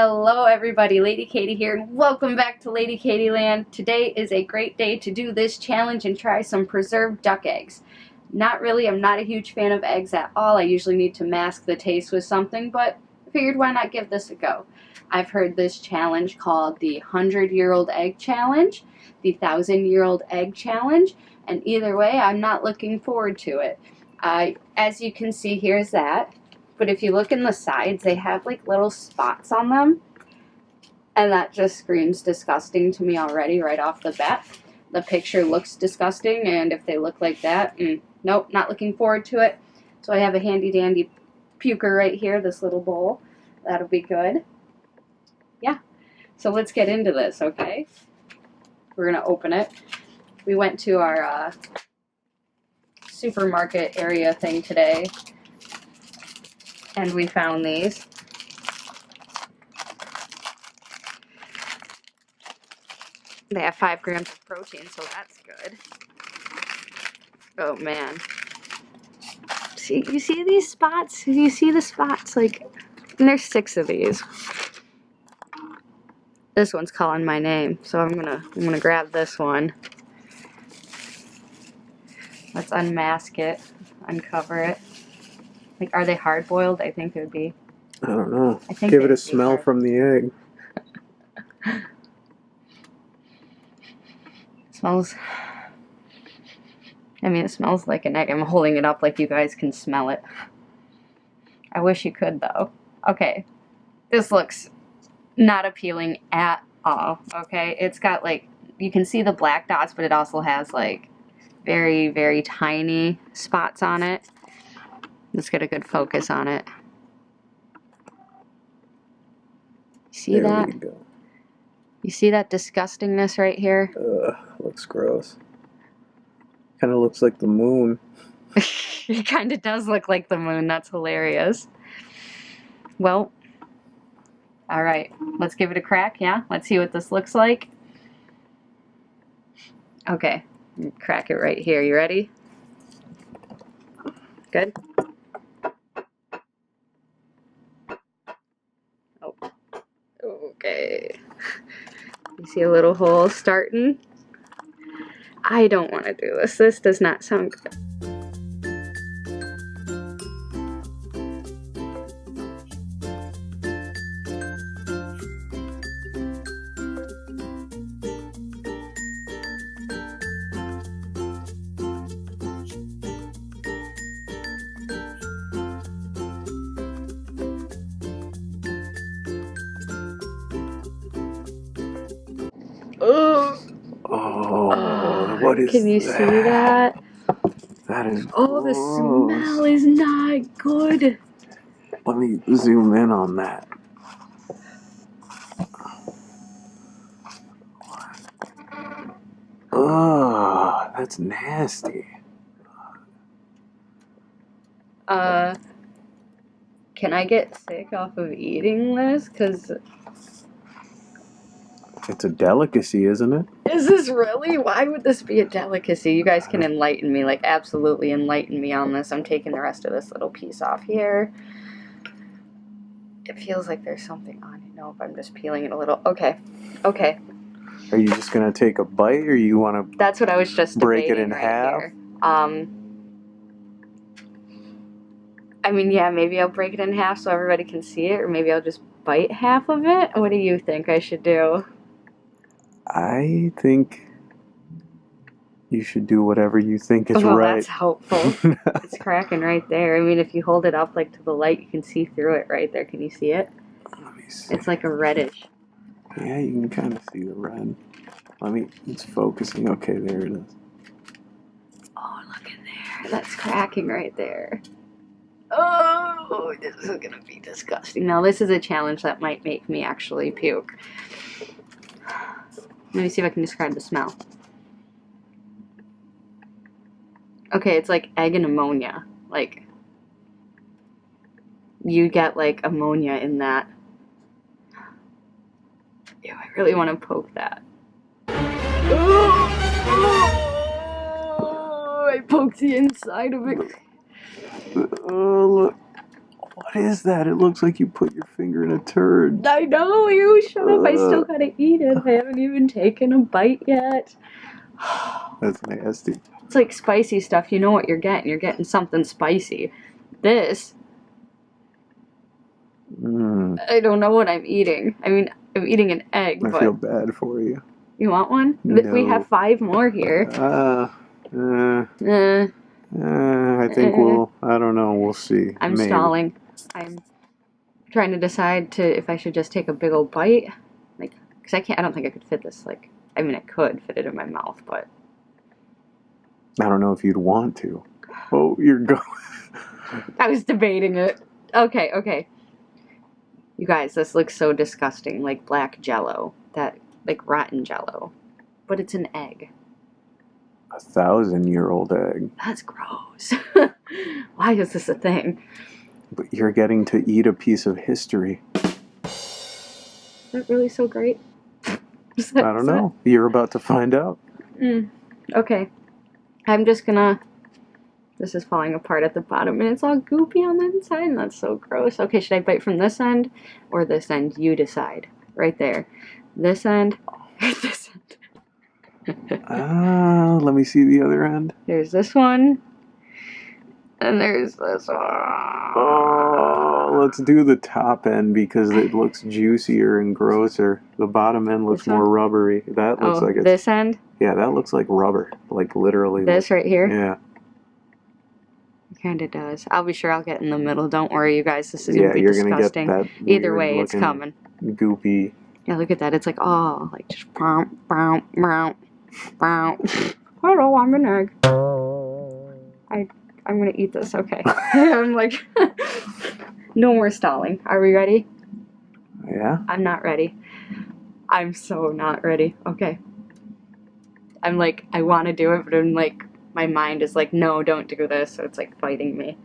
Hello everybody, Lady Katie here, and welcome back to LADYKT Land. Today is a great day to do this challenge and try some preserved duck eggs. Not really, I'm not a huge fan of eggs at all. I usually need to mask the taste with something, but I figured why not give this a go. I've heard this challenge called the 100-year-old egg challenge, the 1,000-year-old egg challenge, and either way, I'm not looking forward to it. As you can see, here's that. But if you look in the sides, they have like little spots on them. And that just screams disgusting to me already right off the bat. The picture looks disgusting, and if they look like that, nope, not looking forward to it. So I have a handy dandy puker right here, this little bowl. That'll be good. Yeah, so let's get into this, okay? We're gonna open it. We went to our supermarket area thing today, and we found these. They have 5 grams of protein, so that's good. Oh man. See, you see these spots? You see the spots? Like, and there's 6 of these. This one's calling my name, so I'm gonna grab this one. Let's unmask it, uncover it. Like, are they hard boiled? I think it would be. I don't know. Give it a smell from the egg. Smells. I mean, it smells like an egg. I'm holding it up like you guys can smell it. I wish you could, though. Okay. This looks not appealing at all. Okay. It's got, like, you can see the black dots, but it also has, like, very, very tiny spots on it. Let's get a good focus on it. See there that? We go. You see that disgustingness right here? Ugh, looks gross. Kind of looks like the moon. It kind of does look like the moon. That's hilarious. Well, all right. Let's give it a crack, yeah? Let's see what this looks like. Okay. Crack it right here. You ready? Good? Oh. Okay. You see a little hole starting? I don't want to do this. This does not sound good. Oh, what is that? Can you see that? That is Oh, the smell is not good. Let me zoom in on that. Oh, that's nasty. Can I get sick off of eating this? Because it's a delicacy, isn't it? is this really? Why would this be a delicacy? You guys can enlighten me, like absolutely enlighten me on this. I'm taking the rest of this little piece off here. It feels like there's something on it. Nope, I'm just peeling it a little. Okay, okay. Are you just gonna take a bite, or you want to? That's what I was just break it debating in right half. Here. I mean, yeah, maybe I'll break it in half so everybody can see it, or maybe I'll just bite half of it. What do you think I should do? I think you should do whatever you think is right. That's helpful. It's cracking right there. I mean, if you hold it up like to the light, you can see through it right there. Can you see it? Let me see. It's like a reddish. Yeah, you can kind of see the red. It's focusing. Okay, there it is. Oh, look in there. That's cracking right there. Oh, this is going to be disgusting. Now, this is a challenge that might make me actually puke. Let me see if I can describe the smell. Okay, it's like egg and ammonia. Like, you get like ammonia in that. Ew, I really want to poke that. Oh, I poked the inside of it. Oh, look. What is that? It looks like you put your finger in a turd. I know, you shut up. I still gotta eat it. I haven't even taken a bite yet. That's nasty. It's like spicy stuff. You know what you're getting. You're getting something spicy. This, I don't know what I'm eating. I mean, I'm eating an egg, I but... feel bad for you. You want one? No. We have 5 more here. I think I don't know, we'll see. I'm Maybe. stalling. I'm trying to decide if I should just take a big old bite. Like, because I don't think I could fit this, like, I mean, I could fit it in my mouth, but... I don't know if you'd want to. Oh, you're going... I was debating it. Okay. You guys, this looks so disgusting, like black jello. Like rotten jello. But it's an egg. 1,000-year-old egg. That's gross. Why is this a thing? But you're getting to eat a piece of history. Is that really so great? I don't know. You're about to find out. Okay. I'm just gonna... This is falling apart at the bottom, and it's all goopy on the inside, and that's so gross. Okay, should I bite from this end or this end? You decide. Right there. This end or this end? Let me see the other end. There's this one. And there's this one. Oh, let's do the top end because it looks juicier and grosser. The bottom end looks more rubbery. That looks like it's... this end? Yeah, that looks like rubber. Like literally. This right here? Yeah. It kind of does. I'll be sure I'll get in the middle. Don't worry, you guys. This is going to be disgusting. Gonna get that either way, it's coming. Goopy. Yeah, look at that. It's like, oh, like just brown, brown, brown, brown. Hello, I'm an egg. I'm going to eat this. Okay. I'm like, no more stalling. Are we ready? Yeah. I'm not ready. I'm so not ready. Okay. I'm like, I want to do it, but I'm like, my mind is like, no, don't do this. So it's like fighting me.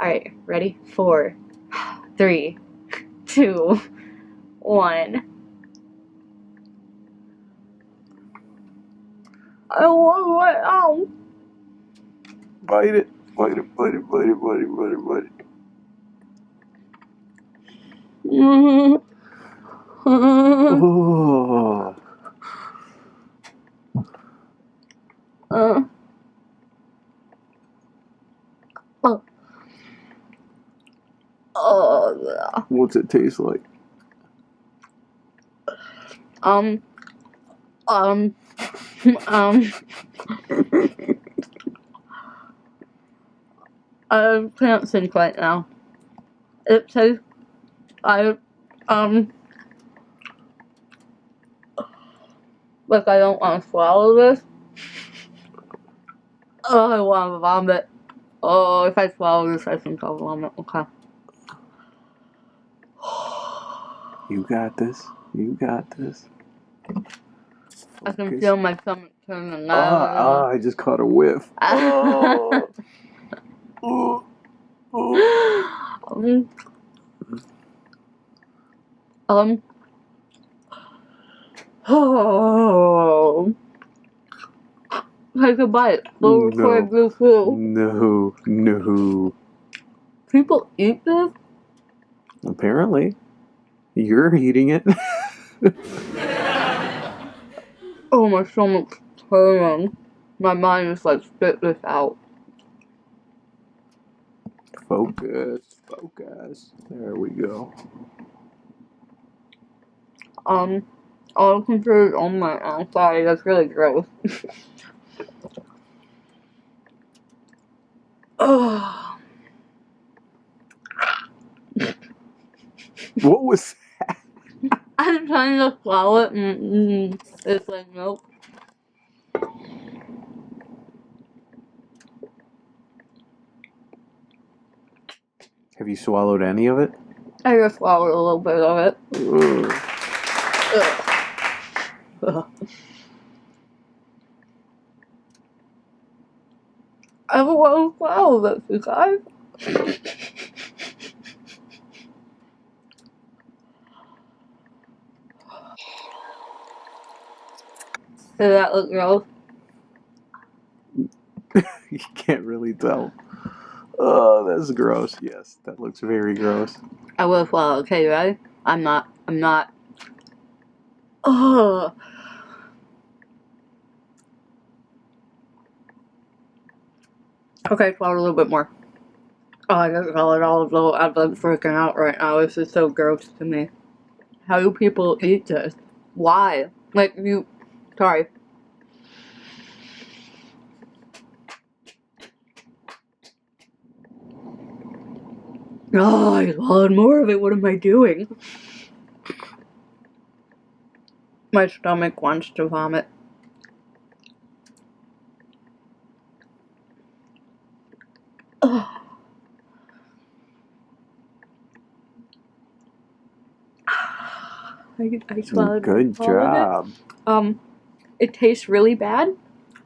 Alright, ready? 4, 3, 2, 1. I want it out. Bite it. Bite it, bite it, bite it, bite it, bite it, bite it. Oh. What's it taste like? I can't think right now. It tastes, like I don't want to swallow this. Oh, I want to vomit. Oh, if I swallow this, I think I'll vomit. Okay. You got this. You got this. I can feel my stomach turning. I just caught a whiff. Oh. Take a bite. No. People eat this? Apparently. You're eating it. Oh, my stomach's turning. My mind is like, spit this out. Focus. There we go. All I can feel is on my outside. That's really gross. Oh. What was that? I'm trying to swallow it and it's like, nope. Have you swallowed any of it? I just swallowed a little bit of it. Ugh. I don't want to swallow this, you guys. Does that look gross? You can't really tell. Oh, that's gross. Yes, that looks very gross. I will swallow, okay, you ready? I'm not. Oh. Okay, swallow a little bit more. Oh, I got it all though. I'm freaking out right now. This is so gross to me. How do people eat this? Why? Like, sorry. Oh, I swallowed more of it. What am I doing? My stomach wants to vomit. Oh. I swallowed Good all job. of it. It tastes really bad.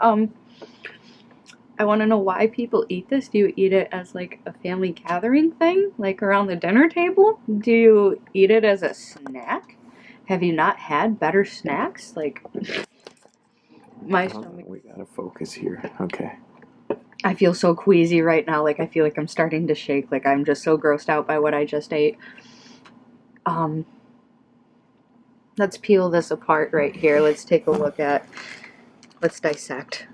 I want to know why people eat this. Do you eat it as like a family gathering thing? Like around the dinner table? Do you eat it as a snack? Have you not had better snacks? Like, my stomach. We gotta focus here. Okay. I feel so queasy right now. Like, I feel like I'm starting to shake. Like, I'm just so grossed out by what I just ate. Let's peel this apart right here. Let's take a look at. Let's dissect.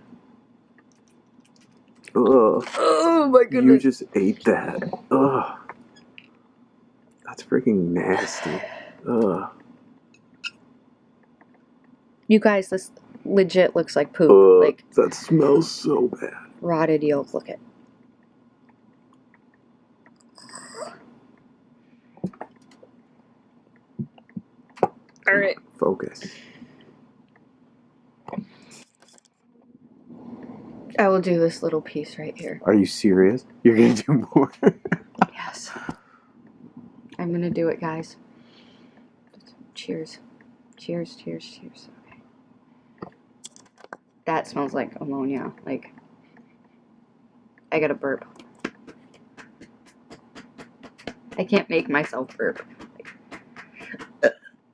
Ugh. Oh my goodness. You just ate that. Ugh. That's freaking nasty. Ugh. You guys, this legit looks like poop. Ugh, Like, that smells so bad. rotted yolk. Look at. All right. Focus. I will do this little piece right here. Are you serious? You're gonna do more? Yes. I'm gonna do it, guys. Cheers. Cheers, cheers, cheers. Okay. That smells like ammonia. Like, I gotta burp. I can't make myself burp.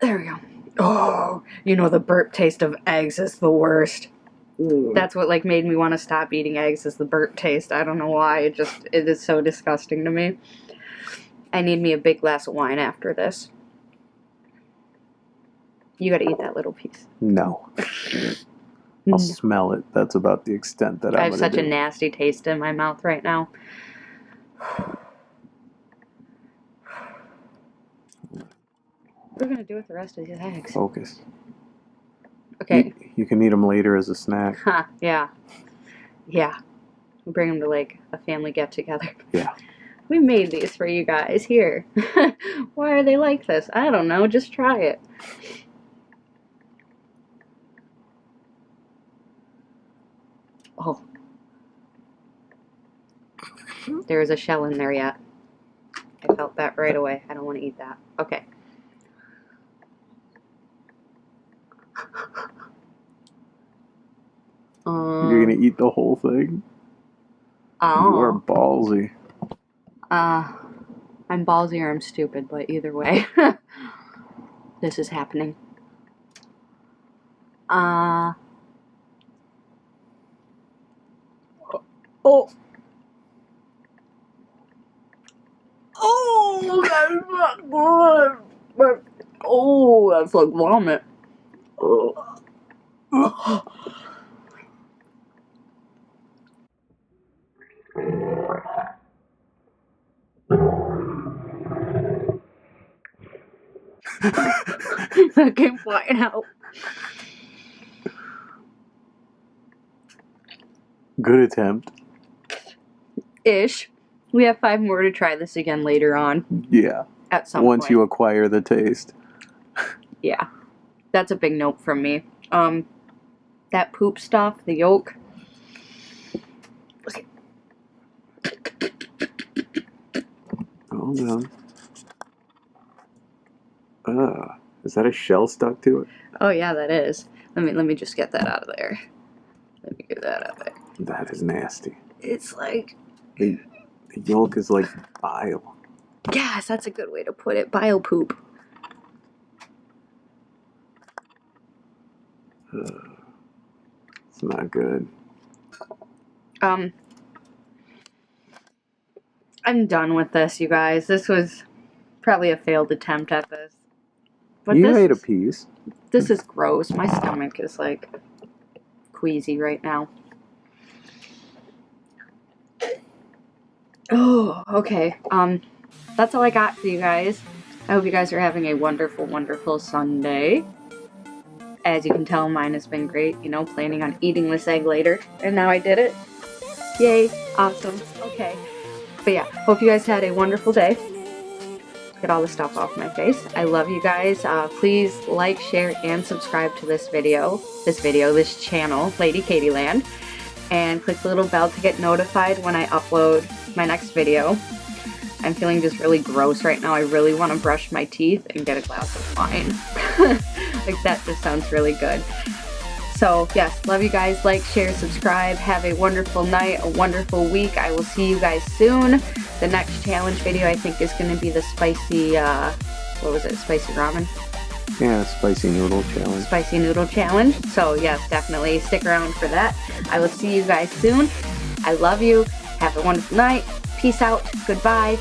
There we go. Oh, you know the burp taste of eggs is the worst. That's what like made me want to stop eating eggs, is the burp taste. I don't know why. It is so disgusting to me. I need me a big glass of wine after this. You gotta eat that little piece. No. I'll smell it. That's about the extent that I I'm have gonna such do. a nasty taste in my mouth right now. What are we gonna do with the rest of these eggs? Focus. Okay. You can eat them later as a snack. Huh, yeah. Yeah. We bring them to like a family get together. Yeah. We made these for you guys. Here. Why are they like this? I don't know. Just try it. Oh. There is a shell in there yet. I felt that right away. I don't want to eat that. Okay. You're gonna eat the whole thing? Oh. You are ballsy. I'm ballsy or I'm stupid, but either way. This is happening. Oh. Oh, that's not good. But, oh, that's like vomit. Oh. That came flying out. Good attempt. Ish. We have 5 more to try this again later on. Yeah. At some Once point. you acquire the taste. Yeah. That's a big note from me. That poop stuff, the yolk. Okay. Hold on. Is that a shell stuck to it? Oh yeah, that is. Let me just get that out of there. Let me get that out of there. That is nasty. It's like... The yolk is like bile. Yes, that's a good way to put it. Bile poop. It's not good. I'm done with this, you guys. This was probably a failed attempt at this. But you ate a piece. This is gross. My stomach is like queasy right now. Oh, okay. That's all I got for you guys. I hope you guys are having a wonderful, wonderful Sunday. As you can tell, mine has been great. You know, planning on eating this egg later. And now I did it. Yay. Awesome. Okay. But yeah, hope you guys had a wonderful day. Get all the stuff off my face. I love you guys. Please like, share, and subscribe to this channel, LADYKTland. And click the little bell to get notified when I upload my next video. I'm feeling just really gross right now. I really want to brush my teeth and get a glass of wine. Like, that just sounds really good. So yes, love you guys. Like, share, subscribe. Have a wonderful night, a wonderful week. I will see you guys soon. The next challenge video, I think, is going to be the spicy, what was it, spicy ramen? Yeah, spicy noodle challenge. Spicy noodle challenge. So yes, definitely stick around for that. I will see you guys soon. I love you. Have a wonderful night. Peace out. Goodbye.